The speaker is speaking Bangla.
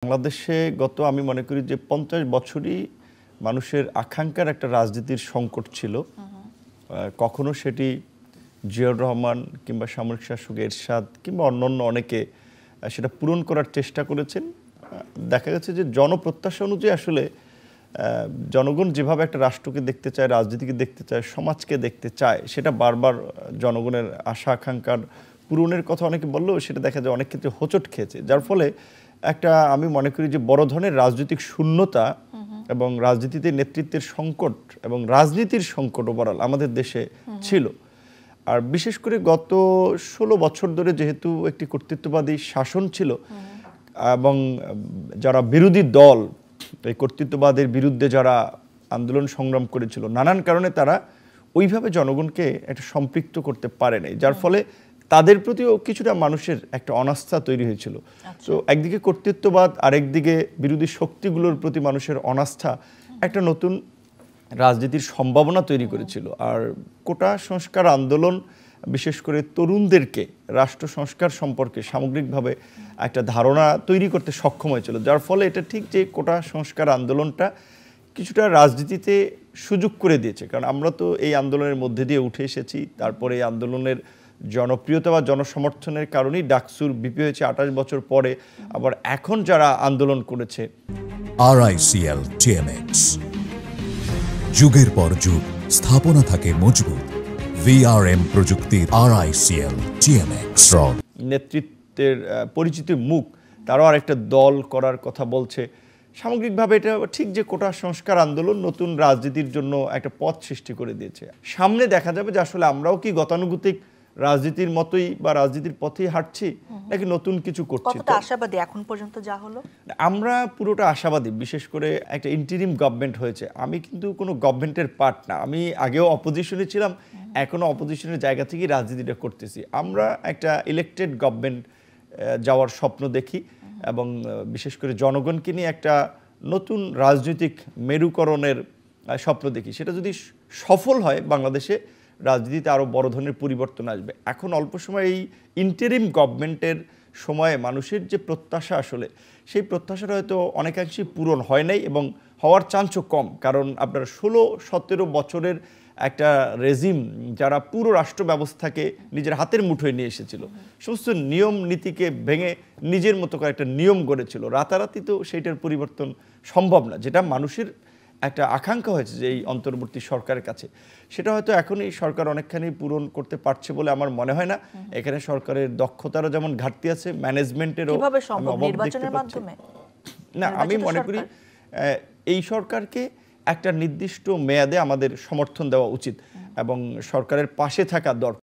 বাংলাদেশে গত আমি মনে করি যে ৫০ বছরই মানুষের আকাঙ্ক্ষার একটা রাজনীতির সংকট ছিল। কখনো সেটি জিয়াউর রহমান কিংবা সামরিক শাসক এরশাদ কিংবা অন্যান্য অনেকে সেটা পূরণ করার চেষ্টা করেছেন। দেখা গেছে যে জনপ্রত্যাশা অনুযায়ী আসলে জনগণ যেভাবে একটা রাষ্ট্রকে দেখতে চায়, রাজনীতিকে দেখতে চায়, সমাজকে দেখতে চায়, সেটা বারবার জনগণের আশা আকাঙ্ক্ষার পূরণের কথা অনেকে বললেও সেটা দেখা যায় অনেক ক্ষেত্রে হোঁচট খেয়েছে। যার ফলে একটা আমি মনে করি যে বড় ধরনের রাজনৈতিক শূন্যতা এবং রাজনীতিতে নেতৃত্বের সংকট এবং রাজনীতির সংকট ওভারঅল আমাদের দেশে ছিল। আর বিশেষ করে গত ১৬ বছর ধরে যেহেতু একটি কর্তৃত্ববাদী শাসন ছিল এবং যারা বিরোধী দল এই কর্তৃত্ববাদের বিরুদ্ধে যারা আন্দোলন সংগ্রাম করেছিল, নানান কারণে তারা ওইভাবে জনগণকে একটা সম্পৃক্ত করতে পারে নাই, যার ফলে তাদের প্রতিও কিছুটা মানুষের একটা অনাস্থা তৈরি হয়েছিল। তো একদিকে কর্তৃত্ববাদ, আরেকদিকে বিরোধী শক্তিগুলোর প্রতি মানুষের অনাস্থা একটা নতুন রাজনীতির সম্ভাবনা তৈরি করেছিল। আর কোটা সংস্কার আন্দোলন বিশেষ করে তরুণদেরকে রাষ্ট্র সংস্কার সম্পর্কে সামগ্রিকভাবে একটা ধারণা তৈরি করতে সক্ষম হয়েছিল, যার ফলে এটা ঠিক যে কোটা সংস্কার আন্দোলনটা কিছুটা রাজনীতিতে সুযোগ করে দিয়েছে। কারণ আমরা তো এই আন্দোলনের মধ্যে দিয়ে উঠে এসেছি, তারপরে এই আন্দোলনের জনপ্রিয়তা বা জনসমর্থনের কারণেই ডাকসুর বিপি হয়েছে ২৮ বছর পরে। আবার এখন যারা আন্দোলন করেছে RICL TMX, যুগের পর যুগ স্থাপনা থাকে মজবুত। VRM প্রযুক্তির RICL TMX নেতৃত্বের পরিচিত মুখ, তারাও আরেকটা দল করার কথা বলছে। সামগ্রিকভাবে এটা ঠিক যে কোটা সংস্কার আন্দোলন নতুন রাজনীতির জন্য একটা পথ সৃষ্টি করে দিয়েছে। সামনে দেখা যাবে যে আসলে আমরাও কি গতানুগতিক রাজনীতির মতোই বা রাজনীতির পথেই হাঁটছি নাকি নতুন কিছু করছি। কতটা আশাবাদী এখন পর্যন্ত যা হলো? আমরা পুরোটা আশাবাদী। বিশেষ করে একটা ইন্টারিম গভর্নমেন্ট হয়েছে। আমি কিন্তু কোনো গভর্নমেন্টের পার্ট না, আমি আগেও অপোজিশনে ছিলাম, এখনও অপোজিশনের জায়গা থেকেই রাজনীতিটা করতেছি। আমরা একটা ইলেকটেড গভর্নমেন্ট যাওয়ার স্বপ্ন দেখি এবং বিশেষ করে জনগণকে নিয়ে একটা নতুন রাজনৈতিক মেরুকরণের স্বপ্ন দেখি। সেটা যদি সফল হয় বাংলাদেশে রাজনীতিতে আরও বড় ধরনের পরিবর্তন আসবে। এখন অল্প সময় এই ইন্টারিম গভর্নমেন্টের সময়ে মানুষের যে প্রত্যাশা, আসলে সেই প্রত্যাশাটা হয়তো অনেকাংশেই পূরণ হয় নাই এবং হওয়ার চান্সও কম। কারণ আপনার ১৬-১৭ বছরের একটা রেজিম যারা পুরো রাষ্ট্র ব্যবস্থাকে নিজের হাতের মুঠোয় নিয়ে এসেছিল, সমস্ত নিয়ম নীতিকে ভেঙে নিজের মতো করে একটা নিয়ম গড়েছিল, রাতারাতি তো সেইটার পরিবর্তন সম্ভব না। যেটা মানুষের একটা আকাঙ্ক্ষা হয়েছে যে এই অন্তর্বর্তী সরকারের কাছে, সেটা হয়তো এখন এই সরকার অনেকখানি পূরণ করতে পারছে বলে আমার মনে হয় না। এখানে সরকারের দক্ষতারও যেমন ঘাটতি আছে, ম্যানেজমেন্টেরও না। আমি মনে করি এই সরকারকে একটা নির্দিষ্ট মেয়াদে আমাদের সমর্থন দেওয়া উচিত এবং সরকারের পাশে থাকা দরকার।